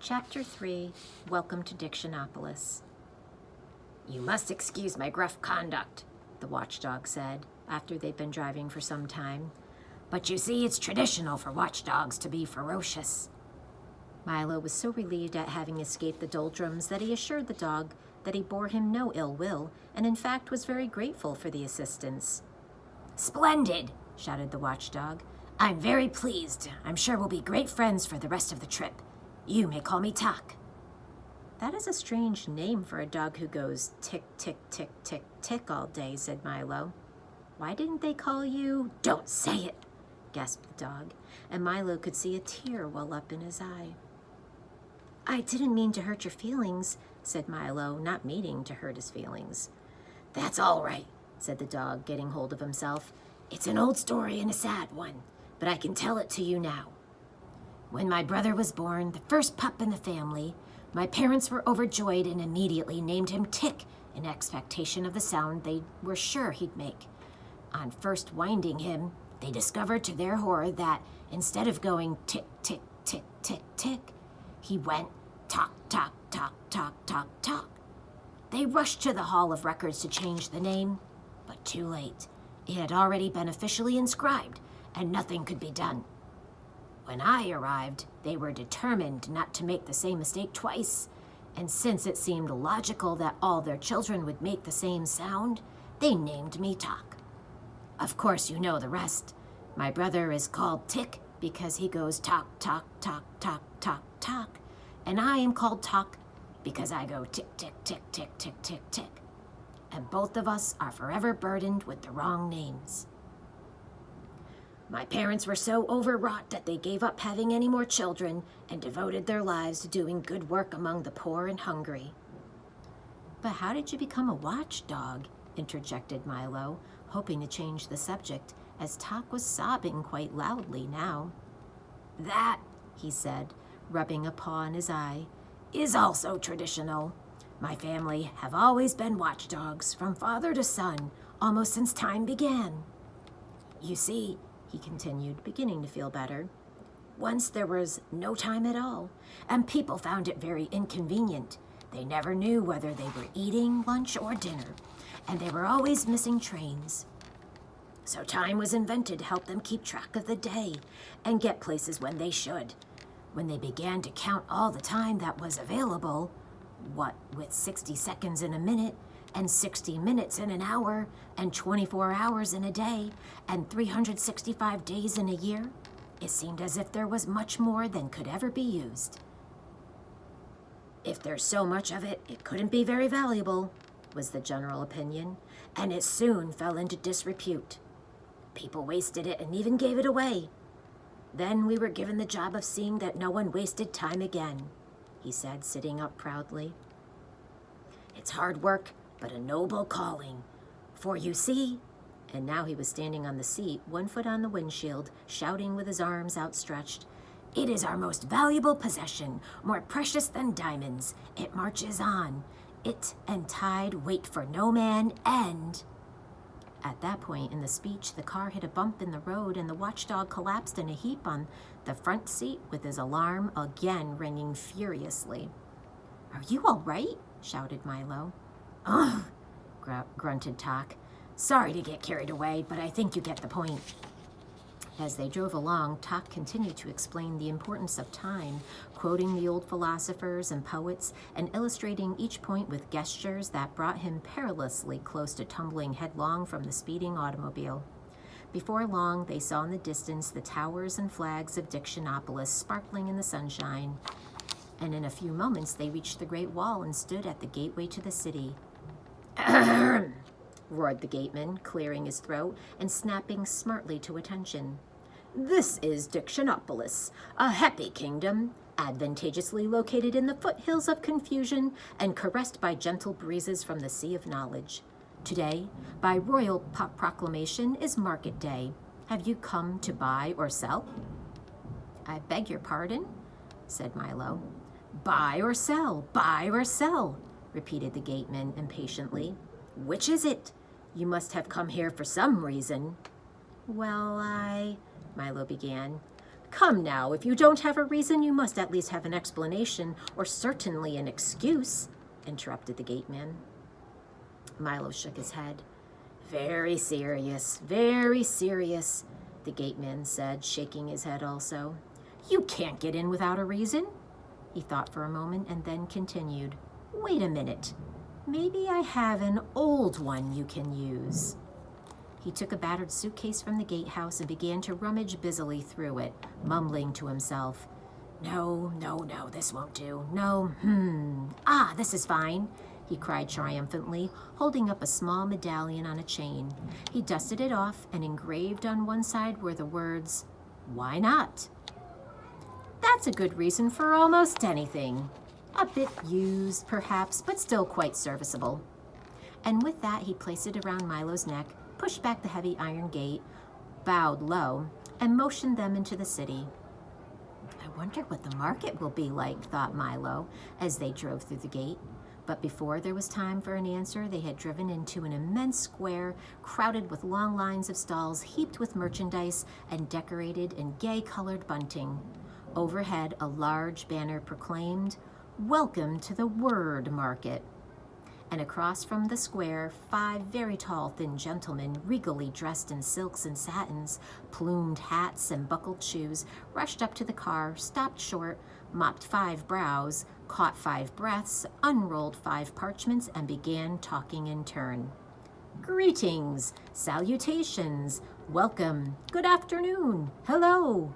Chapter 3, Welcome to Dictionopolis. "You must excuse my gruff conduct," the watchdog said, after they'd been driving for some time. "But you see, it's traditional for watchdogs to be ferocious." Milo was so relieved at having escaped the doldrums that he assured the dog that he bore him no ill will, and in fact was very grateful for the assistance. "Splendid!" shouted the watchdog. "I'm very pleased. I'm sure we'll be great friends for the rest of the trip. You may call me Tock." "That is a strange name for a dog who goes tick, tick, tick, tick, tick all day," said Milo. "Why didn't they call you—" "Don't say it," gasped the dog, and Milo could see a tear well up in his eye. "I didn't mean to hurt your feelings," said Milo, not meaning to hurt his feelings. "That's all right," said the dog, getting hold of himself. "It's an old story and a sad one, but I can tell it to you now. When my brother was born, the first pup in the family, my parents were overjoyed and immediately named him Tick in expectation of the sound they were sure he'd make. On first winding him, they discovered to their horror that instead of going tick, tick, tick, tick, tick, he went tock, tock, tock, tock, tock, tock. They rushed to the Hall of Records to change the name, but too late. It had already been officially inscribed, and nothing could be done. When I arrived, they were determined not to make the same mistake twice, and since it seemed logical that all their children would make the same sound, they named me Tock. Of course, you know the rest. My brother is called Tick because he goes tock, tock, tock, tock, tock, tock, and I am called Tock because I go tick, tick, tick, tick, tick, tick, tick. And both of us are forever burdened with the wrong names. My parents were so overwrought that they gave up having any more children and devoted their lives to doing good work among the poor and hungry." "But how did you become a watchdog?" interjected Milo, hoping to change the subject, as Tock was sobbing quite loudly now. "That," he said, rubbing a paw in his eye, "is also traditional. My family have always been watchdogs, from father to son, almost since time began. You see," he continued, beginning to feel better, "once there was no time at all, and people found it very inconvenient. They never knew whether they were eating lunch or dinner, and they were always missing trains. So time was invented to help them keep track of the day and get places when they should. When they began to count all the time that was available, what with 60 seconds in a minute, and 60 minutes in an hour, and 24 hours in a day, and 365 days in a year, it seemed as if there was much more than could ever be used. If there's so much of it, it couldn't be very valuable, was the general opinion, and it soon fell into disrepute. People wasted it and even gave it away. Then we were given the job of seeing that no one wasted time again," he said, sitting up proudly. "It's hard work, but a noble calling. For you see," and now he was standing on the seat, one foot on the windshield, shouting with his arms outstretched, "it is our most valuable possession, more precious than diamonds. It marches on. It and tide wait for no man, and—" At that point in the speech, the car hit a bump in the road, and the watchdog collapsed in a heap on the front seat with his alarm again ringing furiously. "Are you all right?" shouted Milo. "Ugh," grunted Tock. "Sorry to get carried away, but I think you get the point." As they drove along, Tock continued to explain the importance of time, quoting the old philosophers and poets, and illustrating each point with gestures that brought him perilously close to tumbling headlong from the speeding automobile. Before long, they saw in the distance the towers and flags of Dictionopolis sparkling in the sunshine, and in a few moments they reached the Great Wall and stood at the gateway to the city. "Ahem!" roared the gateman, clearing his throat and snapping smartly to attention. "This is Dictionopolis, a happy kingdom, advantageously located in the foothills of confusion and caressed by gentle breezes from the sea of knowledge. Today, by royal proclamation, is market day. Have you come to buy or sell?" "I beg your pardon?" said Milo. "Buy or sell, buy or sell," repeated the gateman impatiently. "Which is it? You must have come here for some reason." "Well, Milo began. Come now, if you don't have a reason, you must at least have an explanation, or certainly an excuse, interrupted the gateman. Milo shook his head. Very serious, the gateman said, shaking his head also. You can't get in without a reason. He thought for a moment and then continued. Wait a minute. Maybe I have an old one you can use. He took a battered suitcase from the gatehouse and began to rummage busily through it, mumbling to himself. No, this won't do. No, this is fine, he cried triumphantly, holding up a small medallion on a chain. He dusted it off, and engraved on one side were the words, "Why not?" That's a good reason for almost anything. A bit used, perhaps, but still quite serviceable. And with that, he placed it around Milo's neck, pushed back the heavy iron gate, bowed low, and motioned them into the city. I wonder what the market will be like, thought Milo, as they drove through the gate. But before there was time for an answer, they had driven into an immense square, crowded with long lines of stalls heaped with merchandise and decorated in gay-colored bunting. Overhead, a large banner proclaimed, "Welcome to the Word Market." And across from the square, 5 very tall, thin gentlemen, regally dressed in silks and satins, plumed hats and buckled shoes, rushed up to the car, stopped short, mopped 5 brows, caught 5 breaths, unrolled 5 parchments, and began talking in turn. Greetings, salutations, welcome, good afternoon, hello.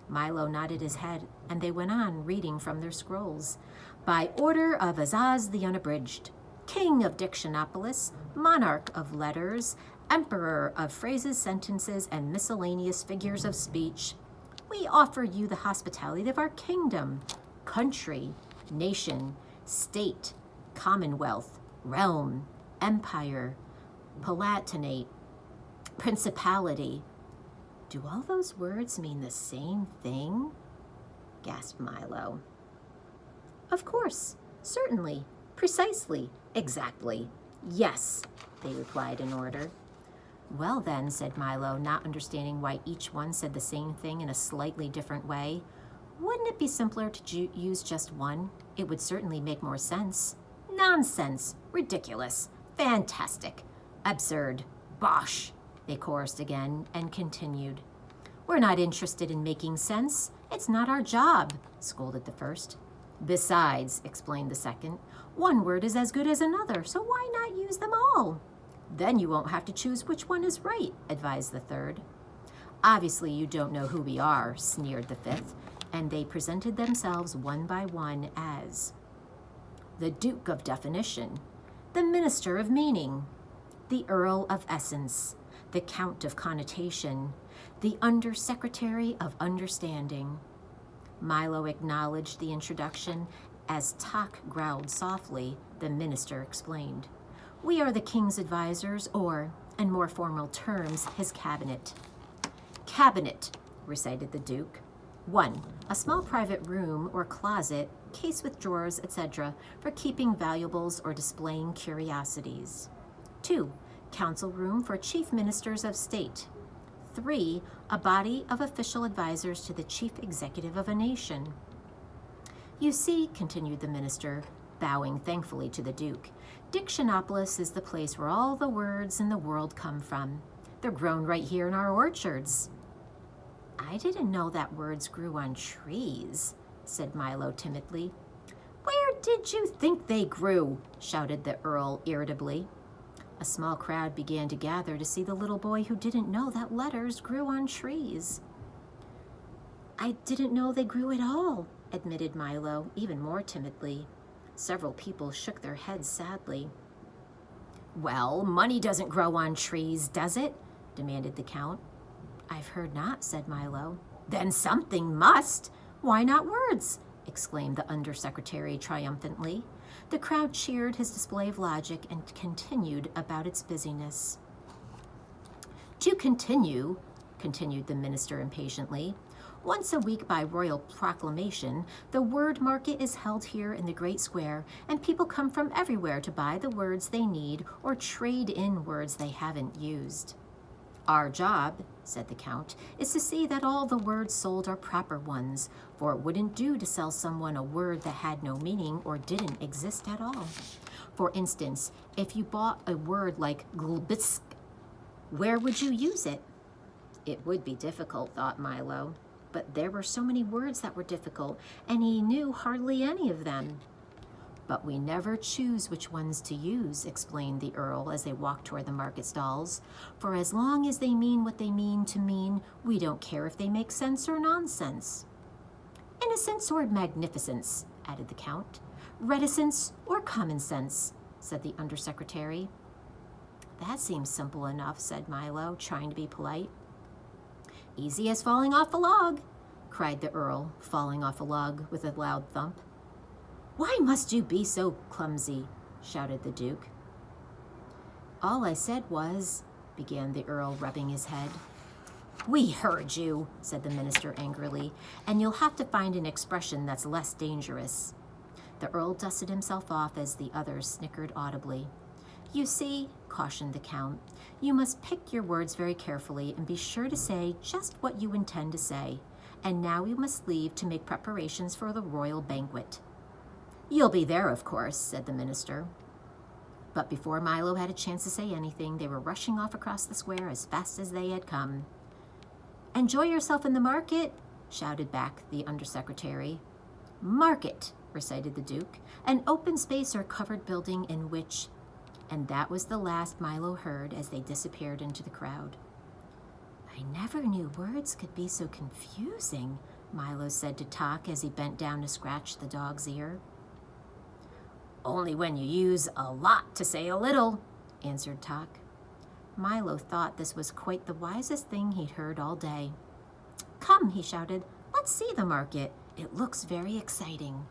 Milo nodded his head, and they went on reading from their scrolls. By order of Azaz the Unabridged, King of Dictionopolis, Monarch of Letters, Emperor of Phrases, Sentences, and Miscellaneous Figures of Speech, we offer you the hospitality of our kingdom, country, nation, state, commonwealth, realm, empire, palatinate, principality. Do all those words mean the same thing? Gasped Milo. Of course, certainly, precisely, exactly. Yes, they replied in order. Well then, said Milo, not understanding why each one said the same thing in a slightly different way, wouldn't it be simpler to use just one? It would certainly make more sense. Nonsense, ridiculous, fantastic, absurd, bosh, they chorused again and continued. We're not interested in making sense. It's not our job, scolded the first. Besides, explained the second, one word is as good as another, so why not use them all? Then you won't have to choose which one is right, advised the third. Obviously you don't know who we are, sneered the fifth, and they presented themselves one by one as the Duke of Definition, the Minister of Meaning, the Earl of Essence, the Count of Connotation, the Undersecretary of Understanding. Milo acknowledged the introduction. As Tok growled softly, the minister explained. We are the king's advisors, or, in more formal terms, his cabinet. Cabinet, recited the Duke. 1. A small private room or closet, case with drawers, etc., for keeping valuables or displaying curiosities. 2. Council room for chief ministers of state. 3. A body of official advisors to the chief executive of a nation. You see, continued the minister, bowing thankfully to the Duke, Dictionopolis is the place where all the words in the world come from. They're grown right here in our orchards. I didn't know that words grew on trees, said Milo timidly. Where did you think they grew? Shouted the Earl irritably. A small crowd began to gather to see the little boy who didn't know that letters grew on trees. I didn't know they grew at all, admitted Milo, even more timidly. Several people shook their heads sadly. Well, money doesn't grow on trees, does it? Demanded the Count. I've heard not, said Milo. Then something must. Why not words? Exclaimed the Undersecretary triumphantly. The crowd cheered his display of logic and continued about its busyness. To continue, continued the minister impatiently, once a week by royal proclamation, the word market is held here in the great square, and people come from everywhere to buy the words they need or trade in words they haven't used. Our job, said the Count, is to see that all the words sold are proper ones, for it wouldn't do to sell someone a word that had no meaning or didn't exist at all. For instance, if you bought a word like glbisk, where would you use it? It would be difficult, thought Milo, but there were so many words that were difficult, and he knew hardly any of them. But we never choose which ones to use, explained the Earl as they walked toward the market stalls. For as long as they mean what they mean to mean, we don't care if they make sense or nonsense. Innocence or magnificence, added the Count. Reticence or common sense, said the Undersecretary. That seems simple enough, said Milo, trying to be polite. Easy as falling off a log, cried the Earl, falling off a log with a loud thump. Why must you be so clumsy? Shouted the Duke. All I said was, began the Earl, rubbing his head. We heard you, said the minister angrily, and you'll have to find an expression that's less dangerous. The Earl dusted himself off as the others snickered audibly. You see, cautioned the Count, you must pick your words very carefully and be sure to say just what you intend to say. And now we must leave to make preparations for the royal banquet. You'll be there, of course, said the minister. But before Milo had a chance to say anything, they were rushing off across the square as fast as they had come. Enjoy yourself in the market, shouted back the Undersecretary. Market, recited the Duke, an open space or covered building in which... And that was the last Milo heard as they disappeared into the crowd. I never knew words could be so confusing, Milo said to Tock as he bent down to scratch the dog's ear. Only when you use a lot to say a little, answered Tock. Milo thought this was quite the wisest thing he'd heard all day. Come, he shouted, let's see the market. It looks very exciting.